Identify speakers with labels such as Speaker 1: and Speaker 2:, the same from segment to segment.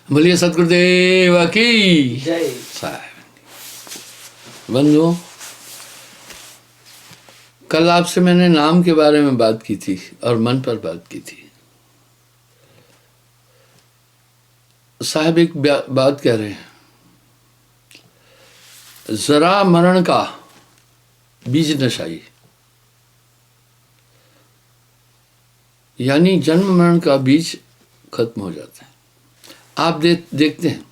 Speaker 1: बोलिए सतगुरुदेव की
Speaker 2: जय।
Speaker 1: साहब बंधुओं, कल आपसे मैंने नाम के बारे में बात की थी और मन पर बात की थी। साहब एक बात कह रहे हैं, जरा मरण का बीज नशाई, यानी जन्म मरण का बीज खत्म हो जाता है। आप देखते हैं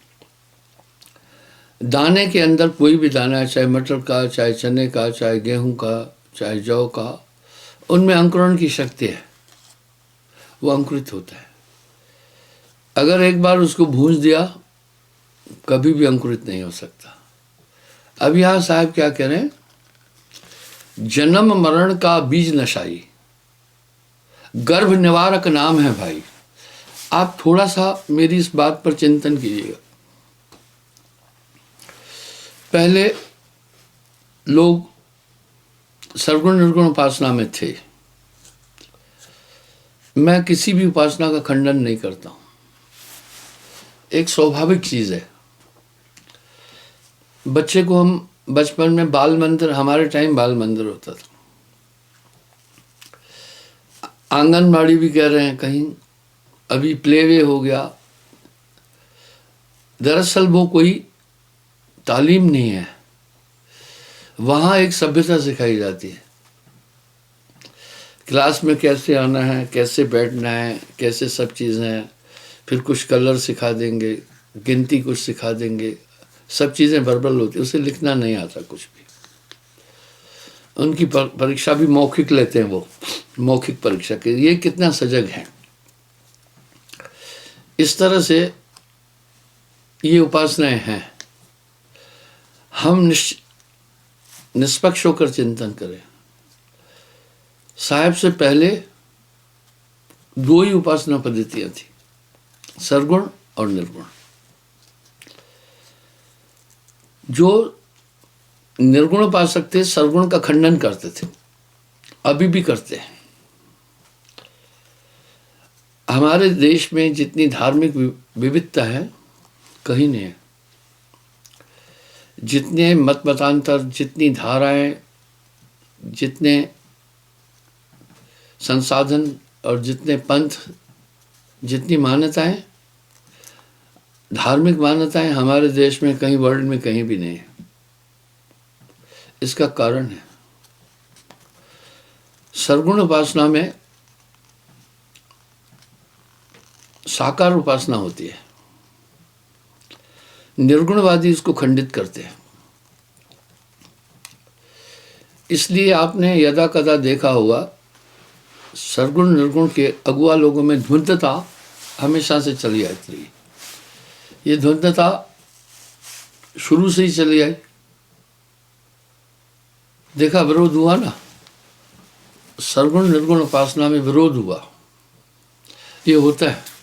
Speaker 1: दाने के अंदर कोई भी दाना है, चाहे मटर का, चाहे चने का, चाहे गेहूं का, चाहे जौ का, उनमें अंकुरण की शक्ति है, वो अंकुरित होता है। अगर एक बार उसको भूंज दिया कभी भी अंकुरित नहीं हो सकता। अब यहां साहब क्या कह रहे हैं, जन्म मरण का बीज नशाई, गर्भ निवारक नाम है भाई। आप थोड़ा सा मेरी इस बात पर चिंतन कीजिएगा। पहले लोग सर्वगुण निर्गुण उपासना में थे। मैं किसी भी उपासना का खंडन नहीं करता हूं, एक स्वाभाविक चीज है। बच्चे को हम बचपन में बाल मंदिर, हमारे टाइम बाल मंदिर होता था, आंगनबाड़ी भी कह रहे हैं कहीं, अभी प्लेवे हो गया। दरअसल वो कोई तालीम नहीं है, वहां एक सभ्यता सिखाई जाती है। क्लास में कैसे आना है, कैसे बैठना है, कैसे सब चीज़ें हैं। फिर कुछ कलर सिखा देंगे, गिनती कुछ सिखा देंगे, सब चीज़ें वर्बल होती, उसे लिखना नहीं आता कुछ भी। उनकी परीक्षा भी मौखिक लेते हैं, वो मौखिक परीक्षा के। ये कितना सजग है। इस तरह से ये उपासनाएं हैं। हम निष्पक्ष होकर चिंतन करें। साहब से पहले दो ही उपासना पद्धतियां थी, सरगुण और निर्गुण। जो निर्गुण उपासक थे सरगुण का खंडन करते थे, अभी भी करते हैं। हमारे देश में जितनी धार्मिक विविधता है कहीं नहीं है। जितने मत मतांतर, जितनी धाराएं, जितने संसाधन और जितने पंथ, जितनी मान्यताएं, धार्मिक मान्यताएं हमारे देश में कहीं, वर्ल्ड में कहीं भी नहीं है। इसका कारण है सरगुण उपासना में साकार उपासना होती है, निर्गुणवादी इसको खंडित करते हैं। इसलिए आपने यदा कदा देखा होगा, सरगुण निर्गुण के अगुआ लोगों में द्वंद्वता हमेशा से चली आती रही। ये द्वंद्वता शुरू से ही चली आई। देखा, विरोध हुआ ना, सरगुण निर्गुण उपासना में विरोध हुआ, ये होता है।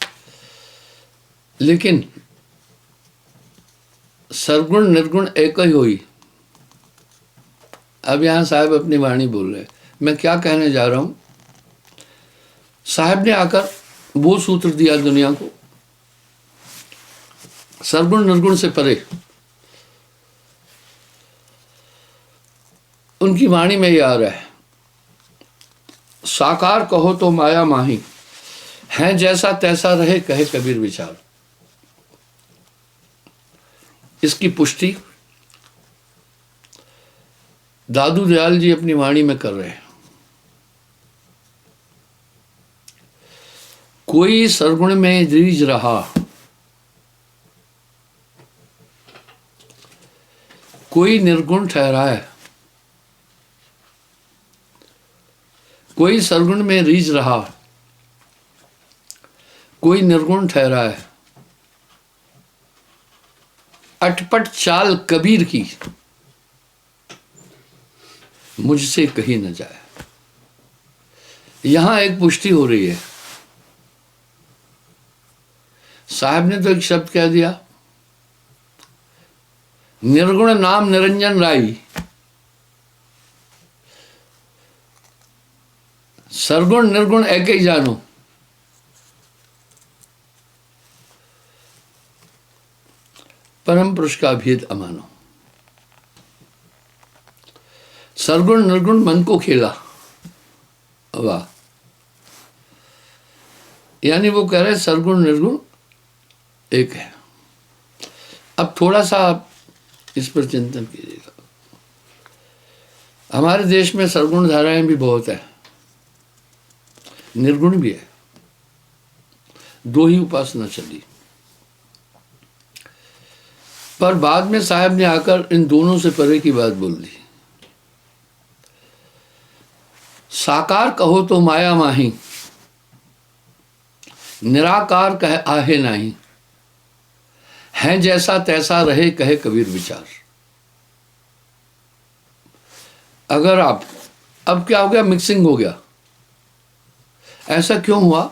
Speaker 1: लेकिन सरगुण निर्गुण एक ही हुई। अब यहां साहब अपनी वाणी बोल रहे हैं, मैं क्या कहने जा रहा हूं। साहब ने आकर वो सूत्र दिया दुनिया को, सरगुण निर्गुण से परे। उनकी वाणी में ये आ रहा है, साकार कहो तो माया माही, है जैसा तैसा रहे कहे कबीर विचार। इसकी पुष्टि दादू दयाल जी अपनी वाणी में कर रहे हैं। कोई सरगुण में रीझ रहा, कोई निर्गुण ठहरा है। कोई सरगुण में रीझ रहा, कोई निर्गुण ठहरा है। अटपट चाल कबीर की, मुझसे कही न जाए। यहां एक पुष्टि हो रही है। साहब ने तो एक शब्द कह दिया, निर्गुण नाम निरंजन राई, सरगुण निर्गुण एक ही जानो। परम पुरुष का भेद अमानो। सरगुण निर्गुण मन को खेला। वाह, यानी वो कह रहे सरगुण निर्गुण एक है। अब थोड़ा सा आप इस पर चिंतन कीजिएगा। हमारे देश में सरगुण धाराएं भी बहुत है, निर्गुण भी है, दो ही उपासना चली। पर बाद में साहब ने आकर इन दोनों से परे की बात बोल दी। साकार कहो तो माया माही, निराकार कहे आहे नाही, है जैसा तैसा रहे कहे कबीर विचार। अगर आप, अब क्या हो गया, मिक्सिंग हो गया। ऐसा क्यों हुआ?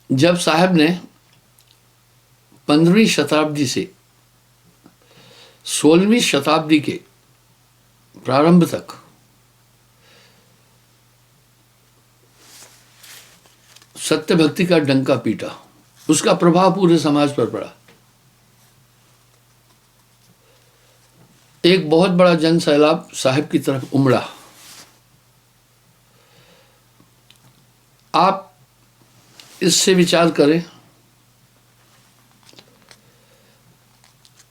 Speaker 1: जब साहब ने 15वीं शताब्दी से 16वीं शताब्दी के प्रारंभ तक सत्य भक्ति का डंका पीटा, उसका प्रभाव पूरे समाज पर पड़ा। एक बहुत बड़ा जन सैलाब साहिब की तरफ उमड़ा। आप इससे विचार करें,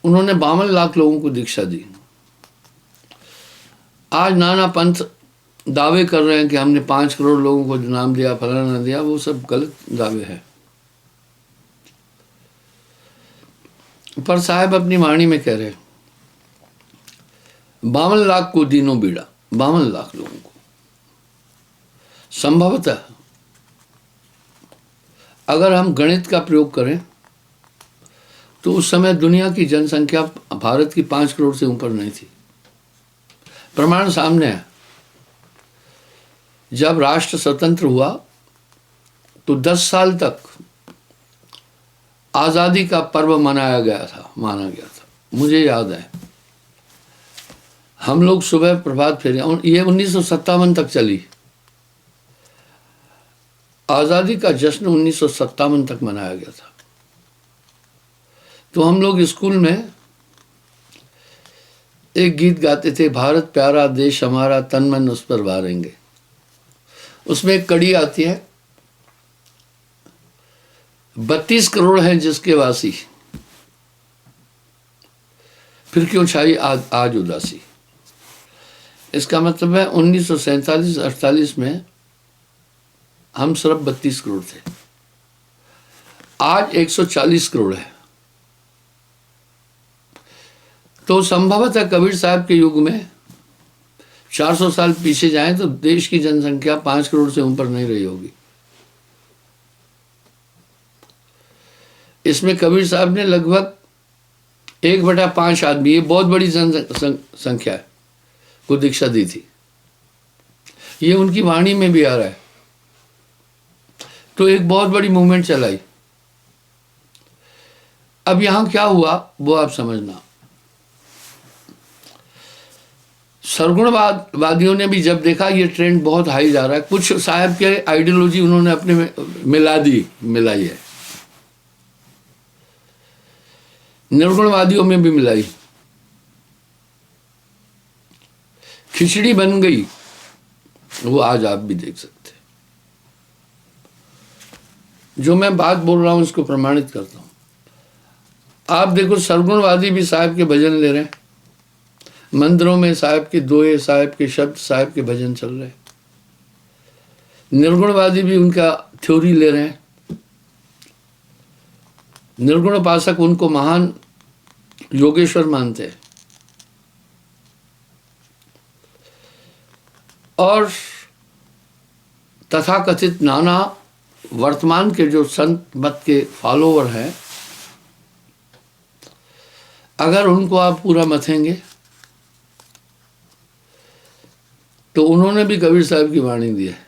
Speaker 1: उन्होंने 52 लाख लोगों को दीक्षा दी। आज नाना पंथ दावे कर रहे हैं कि हमने 5 करोड़ लोगों को नाम दिया, फलाना दिया, वो सब गलत दावे हैं। पर साहब अपनी वाणी में कह रहे हैं 52 लाख को दीनों बीड़ा, 52 लाख लोगों को। संभवतः अगर हम गणित का प्रयोग करें तो उस समय दुनिया की जनसंख्या भारत की 5 करोड़ से ऊपर नहीं थी। प्रमाण सामने है। जब राष्ट्र स्वतंत्र हुआ तो 10 साल तक आजादी का पर्व माना गया था। मुझे याद है, हम लोग सुबह प्रभात फेरी, ये 1957 तक चली। आजादी का जश्न 1957 तक मनाया गया था। तो हम लोग स्कूल में एक गीत गाते थे, भारत प्यारा देश हमारा, तन मन उस पर वारेंगे। उसमें एक कड़ी आती है, 32 करोड़ हैं जिसके वासी, फिर क्यों छाई आज उदासी। इसका मतलब है 1947-48 में हम सिर्फ 32 करोड़ थे, आज 140 करोड़ है। तो संभवतः कबीर साहब के युग में 400 साल पीछे जाएं तो देश की जनसंख्या 5 करोड़ से ऊपर नहीं रही होगी। इसमें कबीर साहब ने लगभग 1/5 आदमी, ये बहुत बड़ी जनसंख्या है, को दीक्षा दी थी। ये उनकी वाणी में भी आ रहा है। तो एक बहुत बड़ी मूवमेंट चलाई। अब यहां क्या हुआ वो आप समझना। सरगुणवादियों ने भी जब देखा ये ट्रेंड बहुत हाई जा रहा है, कुछ साहब के आइडियोलॉजी उन्होंने अपने में मिलाई है, निर्गुणवादियों में भी मिलाई, खिचड़ी बन गई। वो आज आप भी देख सकते हैं। जो मैं बात बोल रहा हूं इसको प्रमाणित करता हूं। आप देखो, सरगुणवादी भी साहब के भजन ले रहे हैं, मंदिरों में साहब के दोहे, साहब के शब्द, साहब के भजन चल रहे हैं। निर्गुणवादी भी उनका थ्योरी ले रहे हैं। निर्गुण उपासक उनको महान योगेश्वर मानते हैं। और तथाकथित नाना वर्तमान के जो संत मत के फॉलोवर हैं, अगर उनको आप पूरा मथेंगे तो उन्होंने भी कबीर साहब की वाणी दी है।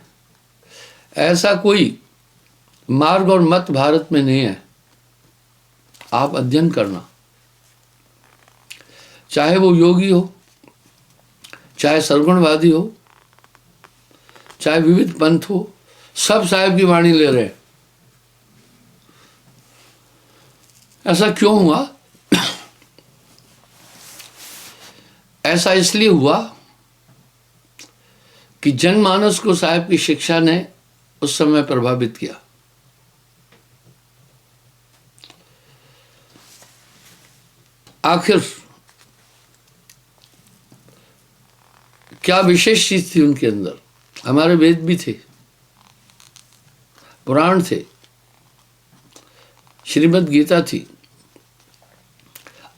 Speaker 1: ऐसा कोई मार्ग और मत भारत में नहीं है। आप अध्ययन करना, चाहे वो योगी हो, चाहे सरगुणवादी हो, चाहे विविध पंथ हो, सब साहब की वाणी ले रहे हैं। ऐसा क्यों हुआ? ऐसा इसलिए हुआ कि जनमानस को साहब की शिक्षा ने उस समय प्रभावित किया। आखिर क्या विशेष चीज थी उनके अंदर? हमारे वेद भी थे, पुराण थे, श्रीमद् गीता थी,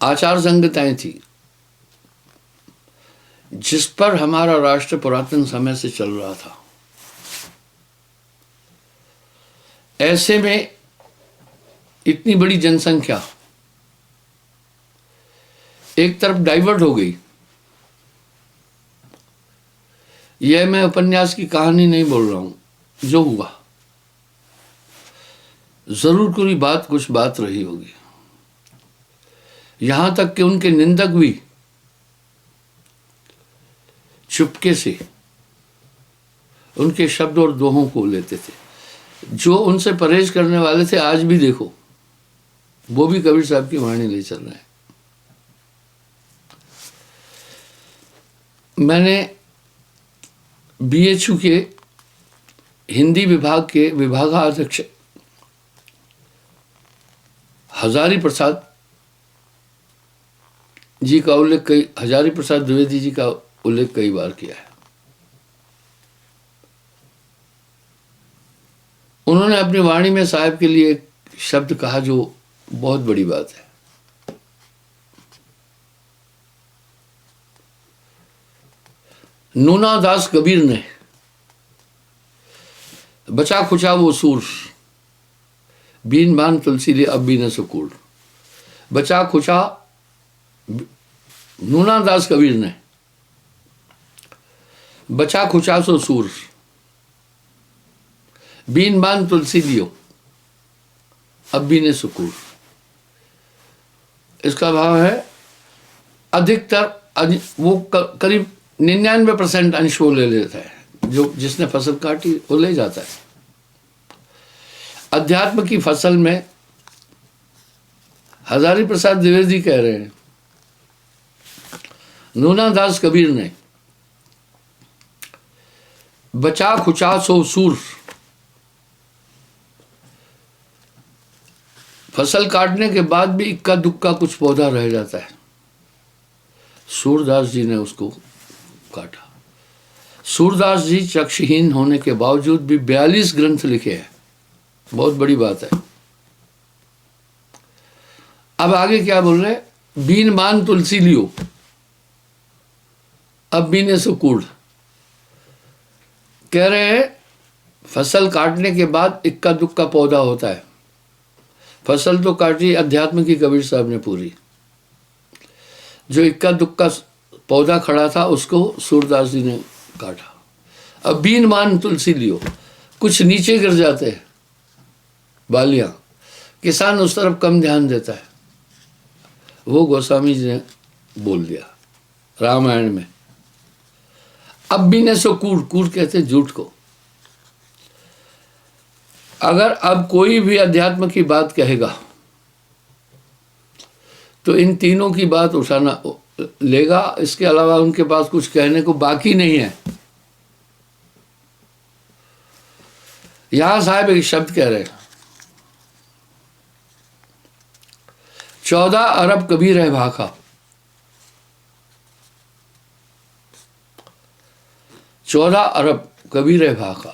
Speaker 1: आचार संहिताएं थी, जिस पर हमारा राष्ट्र पुरातन समय से चल रहा था। ऐसे में इतनी बड़ी जनसंख्या एक तरफ डाइवर्ट हो गई। यह मैं उपन्यास की कहानी नहीं बोल रहा हूं, जो हुआ जरूर कोई बात कुछ बात रही होगी। यहां तक कि उनके निंदक भी चुपके से उनके शब्द और दोहों को लेते थे। जो उनसे परहेज करने वाले थे, आज भी देखो वो भी कबीर साहब की वाणी ले चल रहे हैं। मैंने बीएचयू के हिंदी विभाग के विभागाध्यक्ष हजारी प्रसाद जी का उल्लेख हजारी प्रसाद द्विवेदी जी का उल्लेख कई बार किया है। उन्होंने अपनी वाणी में साहब के लिए एक शब्द कहा जो बहुत बड़ी बात है। नूना दास कबीर ने बचा खुचा वो सूर, बीन बान तुलसी ले अब भी न सुकूल। बचा खुचा, नूना दास कबीर ने बचा खुचा सो सूर, बीन बान तुलसी लियो अब भी ने सुकूल। इसका भाव है अधिकतर वो करीब 99% अंश वो ले लेता है, जो जिसने फसल काटी वो ले जाता है। अध्यात्म की फसल में हजारी प्रसाद द्विवेदी कह रहे हैं, नूना दास कबीर ने बचा खुचा सो सूर, फसल काटने के बाद भी इक्का दुक्का कुछ पौधा रह जाता है। सूरदास जी ने उसको काटा। सूरदास जी चक्षुहीन होने के बावजूद भी 42 ग्रंथ लिखे हैं, बहुत बड़ी बात है। अब आगे क्या बोल रहे? बीन बान तुलसी लियो अब बीने सुकूड़। कह रहे हैं फसल काटने के बाद इक्का दुक्का पौधा होता है। फसल तो काटी अध्यात्म की कबीर साहब ने पूरी, जो इक्का दुक्का पौधा खड़ा था उसको सूरदास जी ने काटा। अब बीन मान तुलसी लियो, कुछ नीचे गिर जाते हैं बालियां, किसान उस तरफ कम ध्यान देता है। वो गोस्वामी जी ने बोल दिया रामायण में। अब भी ने सो कूड़, कूड़ कहते झूठ को। अगर अब कोई भी अध्यात्म की बात कहेगा तो इन तीनों की बात उठाना लेगा, इसके अलावा उनके पास कुछ कहने को बाकी नहीं है। यहां साहब एक शब्द कह रहे हैं, 14 अरब कबीर है भाखा। 14 अरब कबीर है भाखा।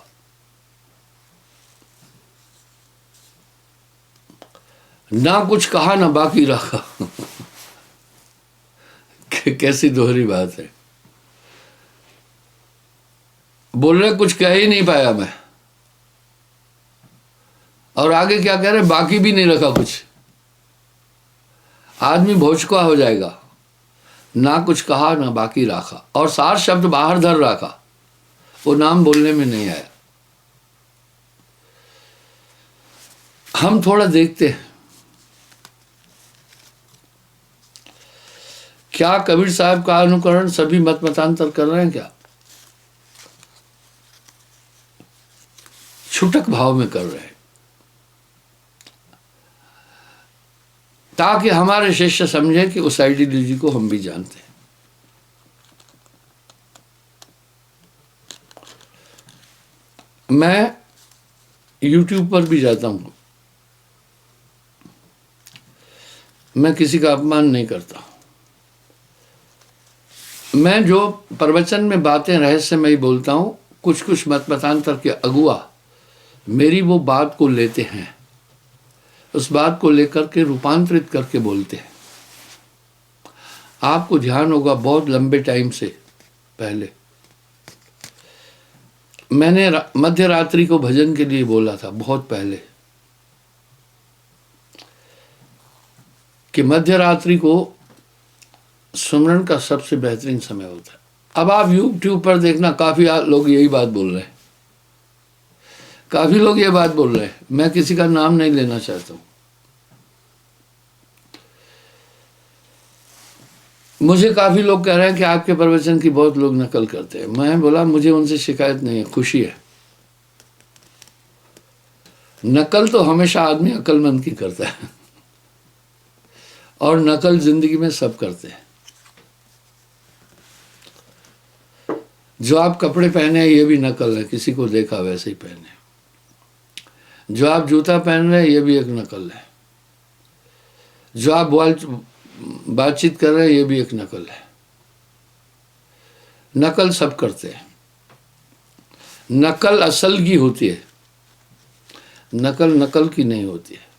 Speaker 1: ना कुछ कहा ना बाकी रखा। कैसी दोहरी बात है। बोल रहे कुछ कह ही नहीं पाया मैं, और आगे क्या कह रहे, बाकी भी नहीं रखा कुछ। आदमी भोचका हो जाएगा। ना कुछ कहा ना बाकी रखा, और 7 शब्द बाहर धर रखा, वो नाम बोलने में नहीं आया। हम थोड़ा देखते हैं क्या कबीर साहब का अनुकरण सभी मत मतांतर कर रहे हैं क्या? छुटक भाव में कर रहे हैं। ताकि हमारे शिष्य समझें कि उस आइडियोलॉजी को हम भी जानते हैं। मैं YouTube पर भी जाता हूं, मैं किसी का अपमान नहीं करता। मैं जो प्रवचन में बातें रहस्यमयी बोलता हूं, कुछ कुछ मत मतांतर के अगुआ मेरी वो बात को लेते हैं, उस बात को लेकर के रूपांतरित करके बोलते हैं। आपको ध्यान होगा बहुत लंबे टाइम से पहले मैंने मध्य रात्रि को भजन के लिए बोला था, बहुत पहले, कि मध्य रात्रि को सुमरन का सबसे बेहतरीन समय होता है। अब आप YouTube पर देखना, काफी लोग यही बात बोल रहे हैं, काफी लोग ये बात बोल रहे हैं। मैं किसी का नाम नहीं लेना चाहता हूं। मुझे काफी लोग कह रहे हैं कि आपके प्रवचन की बहुत लोग नकल करते हैं। मैं बोला मुझे उनसे शिकायत नहीं है, खुशी है। नकल तो हमेशा आदमी अक्लमंद की करता है, और नकल जिंदगी में सब करते हैं। जो आप कपड़े पहने हैं ये भी नकल है, किसी को देखा वैसे ही पहने। जो आप जूता पहन रहे हैं ये भी एक नकल है। जो आप बातचीत कर रहे हैं ये भी एक नकल है। नकल सब करते हैं। नकल असल की होती है, नकल नकल की नहीं होती है।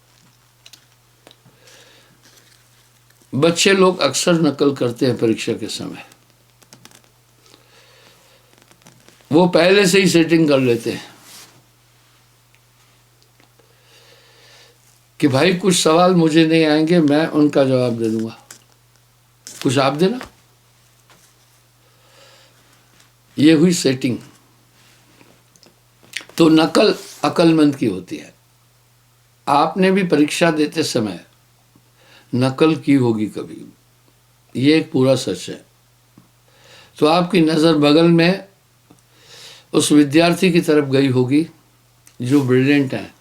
Speaker 1: बच्चे लोग अक्सर नकल करते हैं परीक्षा के समय। वो पहले से ही सेटिंग कर लेते हैं कि भाई कुछ सवाल मुझे नहीं आएंगे, मैं उनका जवाब दे दूंगा, कुछ आप देना। ये हुई सेटिंग। तो नकल अक्लमंद की होती है। आपने भी परीक्षा देते समय नकल की होगी कभी, ये एक पूरा सच है। तो आपकी नज़र बगल में उस विद्यार्थी की तरफ गई होगी जो ब्रिलियंट है।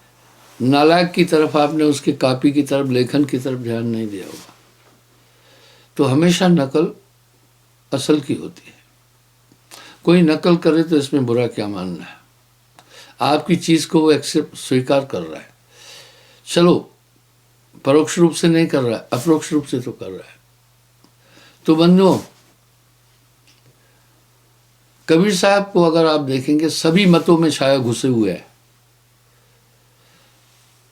Speaker 1: नालायक की तरफ आपने उसके कॉपी की तरफ, लेखन की तरफ ध्यान नहीं दिया होगा। तो हमेशा नकल असल की होती है। कोई नकल करे तो इसमें बुरा क्या मानना है? आपकी चीज़ को वो एक्सेप्ट स्वीकार कर रहा है, चलो परोक्ष रूप से नहीं कर रहा है, अप्रोक्ष रूप से तो कर रहा है। तो बंधुओं, कबीर साहब को अगर आप देखेंगे सभी मतों में छाया घुसे हुए है,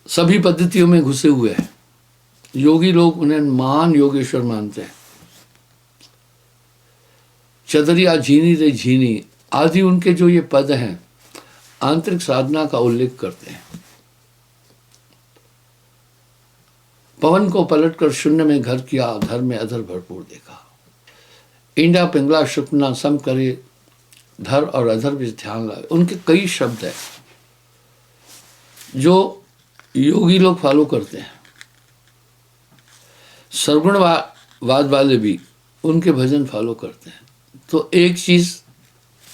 Speaker 1: सभी पद्धतियों में घुसे हुए हैं। योगी लोग उन्हें महान योगेश्वर मानते हैं। चदरिया झीनी रे झीनी आदि उनके जो ये पद हैं आंतरिक साधना का उल्लेख करते हैं। पवन को पलटकर शून्य में घर किया, धर में अधर भरपूर देखा। इंडा पिंगला शुक्ना सम करे, धर और अधर भी ध्यान लाए। उनके कई शब्द हैं जो योगी लोग फॉलो करते हैं। सरगुणवाद वाले भी उनके भजन फॉलो करते हैं। तो एक चीज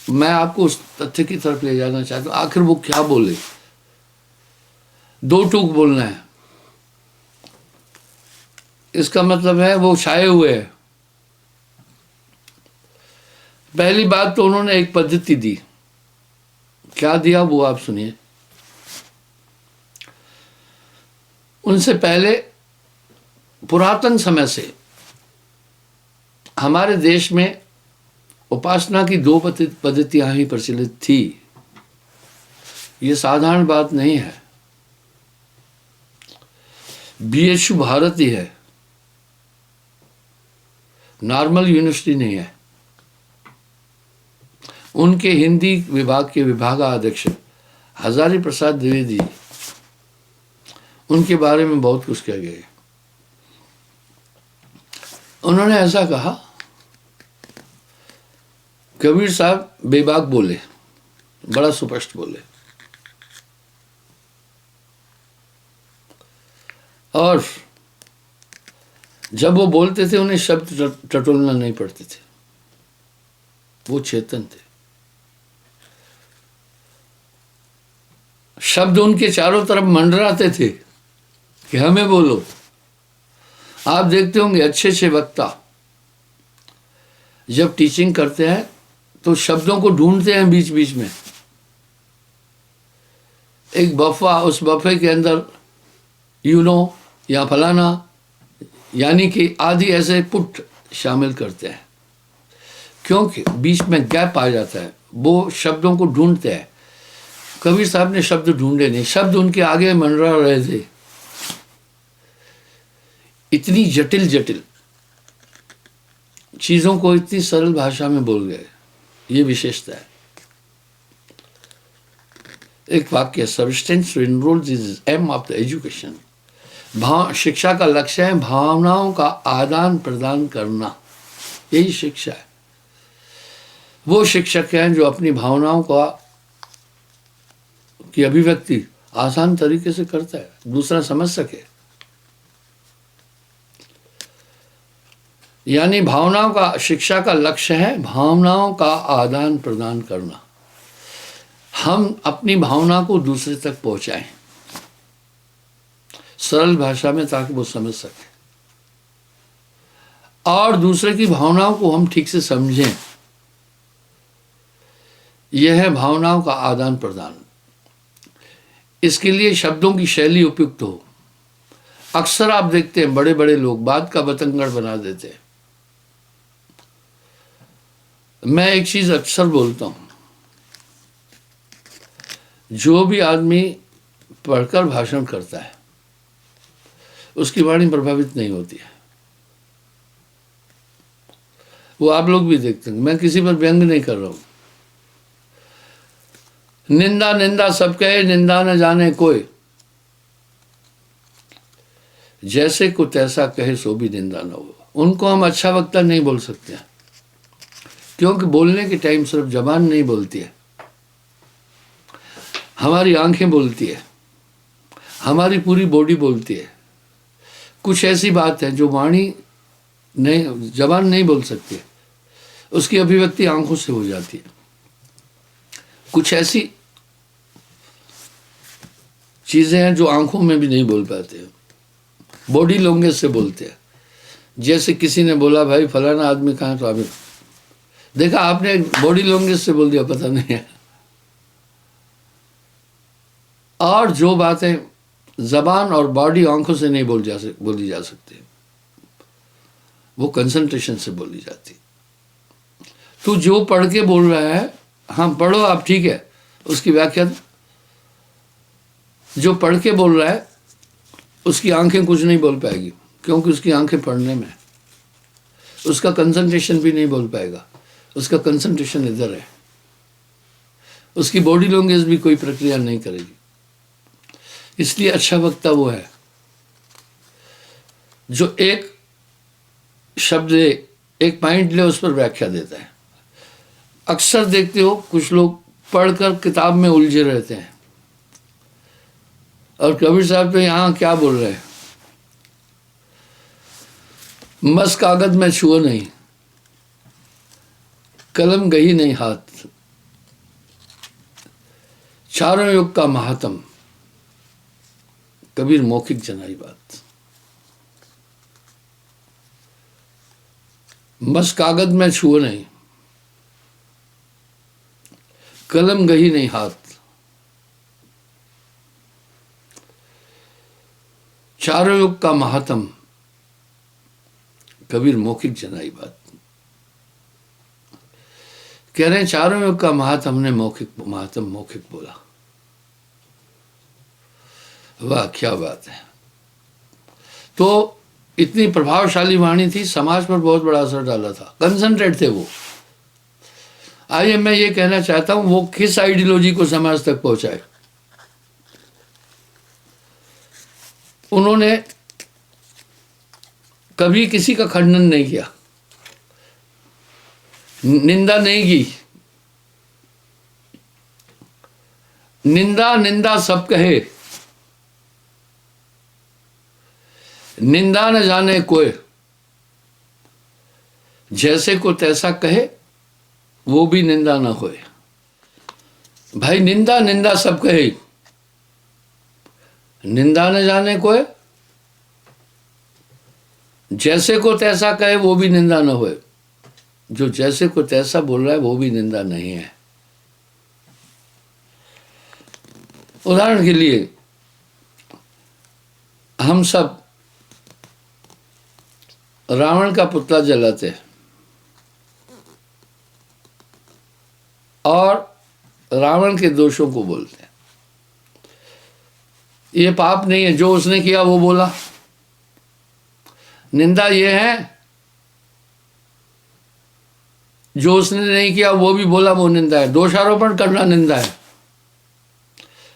Speaker 1: मैं आपको उस तथ्य की तरफ ले जाना चाहता हूं, आखिर वो क्या बोले। दो टूक बोलना है, इसका मतलब है वो छाए हुए हैं। पहली बात तो उन्होंने एक पद्धति दी। क्या दिया वो आप सुनिए। उनसे पहले पुरातन समय से हमारे देश में उपासना की दो पद्धतियां ही प्रचलित थी। ये साधारण बात नहीं है। BHU भारत ही है, नॉर्मल यूनिवर्सिटी नहीं है। उनके हिंदी विभाग के विभागाध्यक्ष हजारी प्रसाद द्विवेदी, उनके बारे में बहुत कुछ कह गए। उन्होंने ऐसा कहा, कबीर साहब बेबाक बोले, बड़ा सुस्पष्ट बोले, और जब वो बोलते थे उन्हें शब्द टटोलना नहीं पड़ते थे। वो चेतन थे। शब्द उनके चारों तरफ मंडराते थे कि हमें बोलो। आप देखते होंगे अच्छे अच्छे वक्ता जब टीचिंग करते हैं तो शब्दों को ढूंढते हैं बीच बीच में। एक बफा, उस बफे के अंदर या फलाना यानी कि आदि ऐसे पुट शामिल करते हैं, क्योंकि बीच में गैप आ जाता है। वो शब्दों को ढूंढते हैं। कबीर साहब ने शब्द ढूंढे नहीं, शब्द उनके आगे मंडरा रहे थे। इतनी जटिल जटिल चीजों को इतनी सरल भाषा में बोल गए, ये विशेषता है। एक वाक्य, substance to enrol is aim of the education. शिक्षा का लक्ष्य है भावनाओं का आदान प्रदान करना, यही शिक्षा है। वो शिक्षक हैं जो अपनी भावनाओं की अभिव्यक्ति आसान तरीके से करता है, दूसरा समझ सके। यानी भावनाओं का, शिक्षा का लक्ष्य है भावनाओं का आदान प्रदान करना। हम अपनी भावना को दूसरे तक पहुंचाएं सरल भाषा में, ताकि वो समझ सके, और दूसरे की भावनाओं को हम ठीक से समझें। यह है भावनाओं का आदान प्रदान। इसके लिए शब्दों की शैली उपयुक्त हो। अक्सर आप देखते हैं बड़े बड़े लोग बात का बतंगड़ बना देते हैं। मैं एक चीज अक्सर बोलता हूं, जो भी आदमी पढ़कर भाषण करता है उसकी वाणी प्रभावित नहीं होती है। वो आप लोग भी देखते हैं। मैं किसी पर व्यंग नहीं कर रहा हूं। निंदा निंदा सब कहे, निंदा न जाने कोई, जैसे को तैसा कहे सो भी निंदा न हो। उनको हम अच्छा वक्ता नहीं बोल सकते हैं, क्योंकि बोलने के टाइम सिर्फ जबान नहीं बोलती है, हमारी आंखें बोलती है, हमारी पूरी बॉडी बोलती है। कुछ ऐसी बात है जो वाणी नहीं, जबान नहीं बोल सकती है, उसकी अभिव्यक्ति आंखों से हो जाती है। कुछ ऐसी चीजें हैं जो आंखों में भी नहीं बोल पाते हैं, बॉडी लैंग्वेज से बोलते हैं। जैसे किसी ने बोला भाई फलाना आदमी कहाँ है, तो अभी देखा आपने बॉडी लैंग्वेज से बोल दिया, पता नहीं है। और जो बातें जबान और बॉडी आंखों से नहीं बोली जा सकती, वो कंसंट्रेशन से बोली जाती। तो जो पढ़ के बोल रहा है, हाँ पढ़ो आप, ठीक है, उसकी व्याख्या। जो पढ़ के बोल रहा है उसकी आंखें कुछ नहीं बोल पाएगी, क्योंकि उसकी आंखें पढ़ने में, उसका कंसंट्रेशन भी नहीं बोल पाएगा, उसका कंसंट्रेशन इधर है। उसकी बॉडी लैंग्वेज भी कोई प्रक्रिया नहीं करेगी। इसलिए अच्छा वक्ता वो है जो एक शब्द ले, एक पॉइंट ले, उस पर व्याख्या देता है। अक्सर देखते हो कुछ लोग पढ़कर किताब में उलझे रहते हैं, और कबीर साहब तो यहाँ क्या बोल रहे हैं, मस कागज में छुओ नहीं, कलम गही नहीं हाथ, चारों युग का महात्म, कबीर मौखिक जनाई बात। मस कागज में छुओ नहीं, कलम गही नहीं हाथ, चारों युग का महात्म, कबीर मौखिक जनाई बात। कह रहे हैं चारों युग का महात्म, हमने महात्म मौखिक बोला। वाह क्या बात है। तो इतनी प्रभावशाली वाणी थी, समाज पर बहुत बड़ा असर डाला था, कंसंट्रेट थे वो। आइए मैं ये कहना चाहता हूं, वो किस आइडियोलॉजी को समाज तक पहुंचाए। उन्होंने कभी किसी का खंडन नहीं किया, निंदा नहीं की। निंदा निंदा सब कहे, निंदा न जाने कोई, जैसे को तैसा कहे वो भी निंदा न होए। भाई निंदा निंदा सब कहे, निंदा न जाने कोई, जैसे को तैसा कहे वो भी निंदा न होए। जो जैसे को तैसा बोल रहा है वो भी निंदा नहीं है। उदाहरण के लिए हम सब रावण का पुतला जलाते हैं और रावण के दोषों को बोलते हैं। ये पाप नहीं है, जो उसने किया वो बोला। निंदा ये है जो उसने नहीं किया वो भी बोला, वो निंदा है। दोषारोपण करना निंदा है,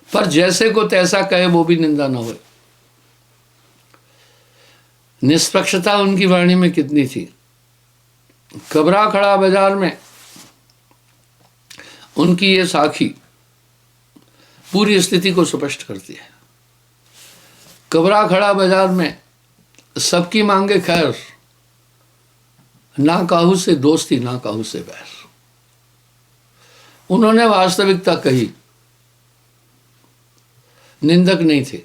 Speaker 1: पर जैसे को तैसा कहे वो भी निंदा ना हो। निष्पक्षता उनकी वाणी में कितनी थी। कबरा खड़ा बाजार में उनकी ये साखी पूरी स्थिति को स्पष्ट करती है। कबरा खड़ा बाजार में सबकी मांगे खैर, ना काहू से दोस्ती ना काहू से बैर। उन्होंने वास्तविकता कही, निंदक नहीं थे।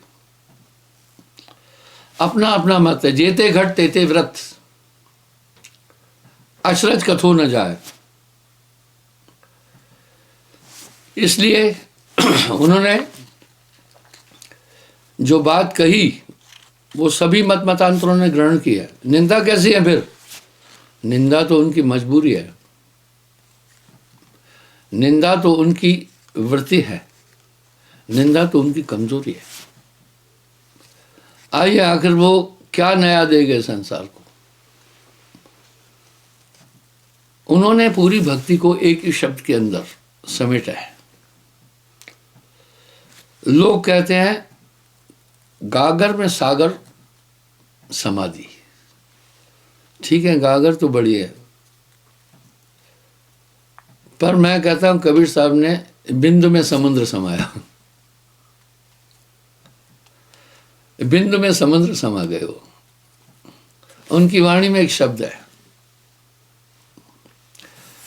Speaker 1: अपना अपना मत है, जेते घट तेते व्रत, अचरज कथो न जाए। इसलिए उन्होंने जो बात कही वो सभी मत मतांतरों ने ग्रहण किया। निंदा कैसी है फिर? निंदा तो उनकी मजबूरी है, निंदा तो उनकी वृत्ति है, निंदा तो उनकी कमजोरी है। आइए आखिर वो क्या नया दे गए संसार को। उन्होंने पूरी भक्ति को एक ही शब्द के अंदर समेटा है। लोग कहते हैं गागर में सागर समाधि। ठीक है, गागर तो बड़ी है, पर मैं कहता हूं कबीर साहब ने बिंदु में समुद्र समाया। बिंदु में समुद्र समा गए वो। उनकी वाणी में एक शब्द है,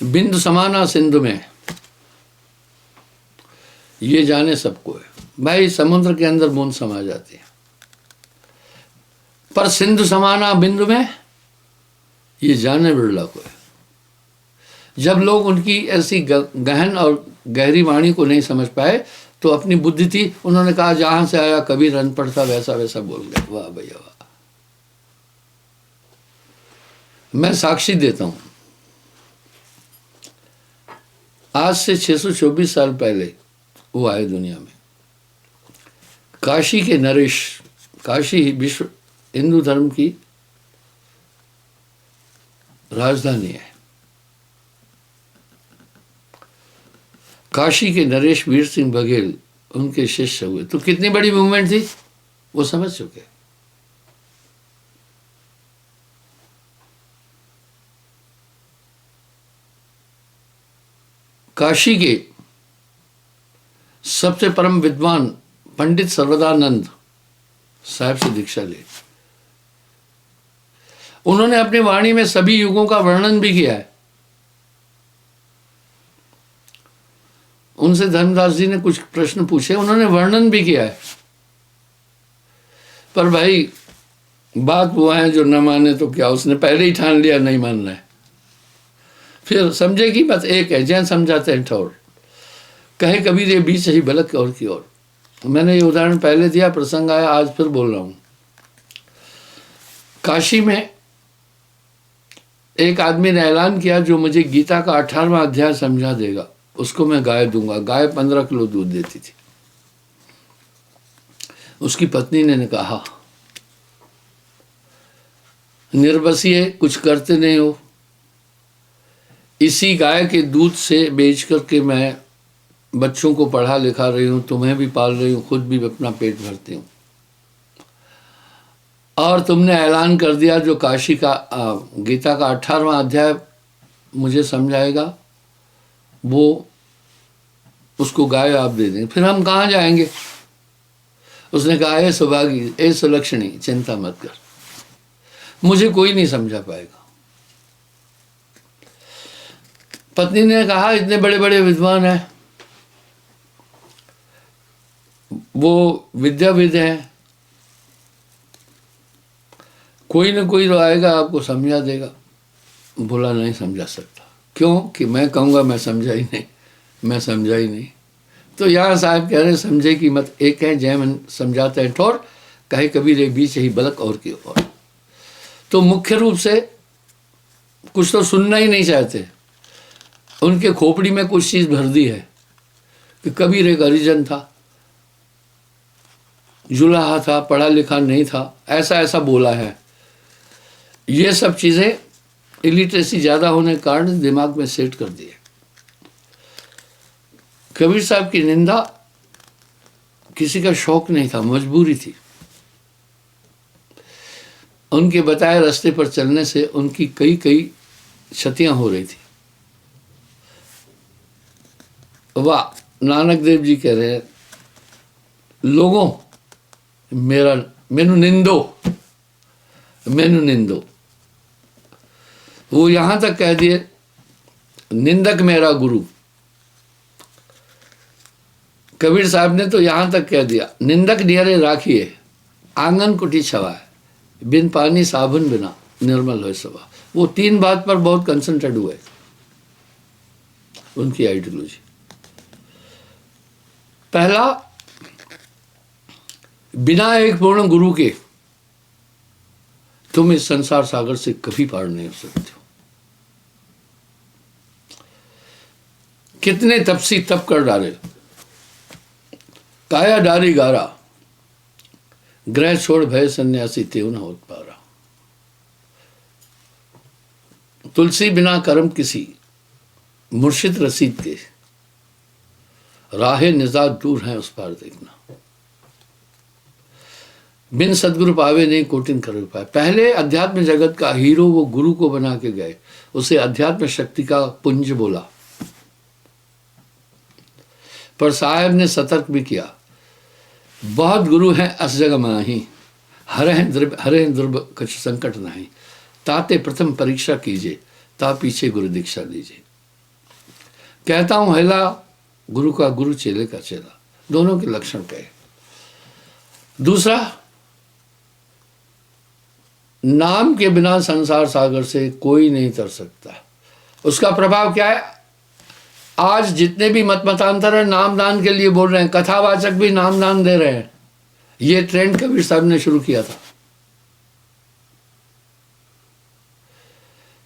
Speaker 1: बिंदु समाना सिंधु में, ये जाने सबको है। भाई समुद्र के अंदर बूंद समा जाती है, पर सिंधु समाना बिंदु में, ये जाने बिरला को है। जब लोग उनकी ऐसी गहन और गहरी वाणी को नहीं समझ पाए तो अपनी बुद्धि थी, उन्होंने कहा जहां से आया कबीर अनपढ़ था, वैसा वैसा बोल गए। वाह भैया वाह। मैं साक्षी देता हूं, आज से 624 साल पहले वो आए दुनिया में। काशी के नरेश, काशी विश्व हिंदू धर्म की राजधानी है। काशी के नरेश वीर सिंह बघेल उनके शिष्य हुए, तो कितनी बड़ी मूवमेंट थी वो समझ चुके। काशी के सबसे परम विद्वान पंडित सर्वदानंद साहब से दीक्षा ली। उन्होंने अपनी वाणी में सभी युगों का वर्णन भी किया है। उनसे धर्मदास जी ने कुछ प्रश्न पूछे, उन्होंने वर्णन भी किया है। पर भाई बात वो है जो न माने तो क्या, उसने पहले ही ठान लिया नहीं मानना है। फिर समझे कि बस एक है, जैन समझाते हैं ठौर, कहे कबीर ये बीच ही भलक और की ओर। मैंने ये उदाहरण पहले दिया, प्रसंग आया, आज फिर बोल रहा हूं। काशी में एक आदमी ने ऐलान किया जो मुझे गीता का 18वां अध्याय समझा देगा उसको मैं गाय दूंगा। गाय 15 किलो दूध देती थी। उसकी पत्नी ने कहा निर्बसिए कुछ करते नहीं हो, इसी गाय के दूध से बेच करके मैं बच्चों को पढ़ा लिखा रही हूं, तुम्हें भी पाल रही हूं, खुद भी अपना पेट भरती हूं, और तुमने ऐलान कर दिया जो काशी का गीता का 18वां अध्याय मुझे समझाएगा वो उसको गाय आप दे देंगे, फिर हम कहाँ जाएंगे। उसने कहा ए सौभागी, ए सुलक्षणी, चिंता मत कर, मुझे कोई नहीं समझा पाएगा। पत्नी ने कहा इतने बड़े बड़े विद्वान हैं, वो विद्याविद हैं, कोई ना कोई तो आएगा आपको समझा देगा, बोला नहीं समझा सकता। क्यों? कि मैं कहूँगा मैं समझा ही नहीं, मैं समझा ही नहीं। तो यहाँ साहब कह रहे समझे की मत एक है जय मन समझाते हैं ठोर, कहे कबीर एक बीच ही बलक और की और। तो मुख्य रूप से कुछ तो सुनना ही नहीं चाहते, उनके खोपड़ी में कुछ चीज़ भर दी है कि कबीर एक हरिजन था, जुलाहा था, पढ़ा लिखा नहीं था, ऐसा ऐसा बोला है। ये सब चीज़ें इलिटरेसी ज़्यादा होने के कारण दिमाग में सेट कर दिए। कबीर साहब की निंदा किसी का शौक नहीं था, मजबूरी थी। उनके बताए रास्ते पर चलने से उनकी कई कई क्षतियां हो रही थी। वाह, नानक देव जी कह रहे हैं, लोगों मैनू निंदो। वो यहां तक कह दिए, निंदक मेरा गुरु। कबीर साहब ने तो यहां तक कह दिया, निंदक नियरे राखिए, आंगन कुटी छवाए, बिन पानी साबुन बिना निर्मल हो सवा। वो 3 बात पर बहुत कंसंट्रेट हुए उनकी आइडियोलॉजी। पहला, बिना एक पूर्ण गुरु के तुम इस संसार सागर से कभी पार नहीं हो सकते हो। कितने तपसी तप कर डाले, काया डारी गारा, ग्रह छोड़ भय सन्यासी तेव न होत पारा। तुलसी बिना कर्म किसी, मुर्शिद रसीद के, राहे निजात दूर है उस पार देखना। बिन सदगुरु पावे नहीं कोटिन कर पाए। पहले अध्यात्म जगत का हीरो वो गुरु को बना के गए, उसे अध्यात्म शक्ति का पुंज बोला। पर साहब ने सतर्क भी किया, बहुत गुरु हैं अस जग माही, हरे दुर्भ कछ संकट नहीं, ताते प्रथम परीक्षा कीजिए, ता पीछे गुरु दीक्षा लीजिए। कहता हूं हेला गुरु का गुरु, चेले का चेला, दोनों के लक्षण कहे। दूसरा, नाम के बिना संसार सागर से कोई नहीं तर सकता। उसका प्रभाव क्या है? आज जितने भी मतांतर है नाम दान के लिए बोल रहे हैं, कथावाचक भी नाम दान दे रहे हैं। ये ट्रेंड कबीर साहब ने शुरू किया था।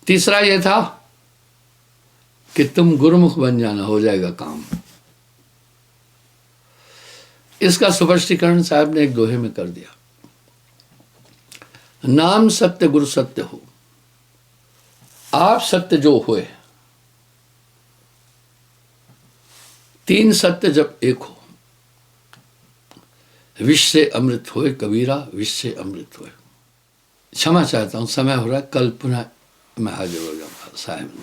Speaker 1: तीसरा ये था कि तुम गुरुमुख बन जाना, हो जाएगा काम। इसका स्पष्टीकरण साहब ने एक दोहे में कर दिया, नाम सत्य गुरु सत्य हो, आप सत्य जो होए, 3 सत्य जब एक हो, विश्व से अमृत होए कबीरा, विश्व से अमृत होए। क्षमा चाहता हूं, समय हो रहा है, कल पुनः मैं हाजिर हो जाऊंगा साहब।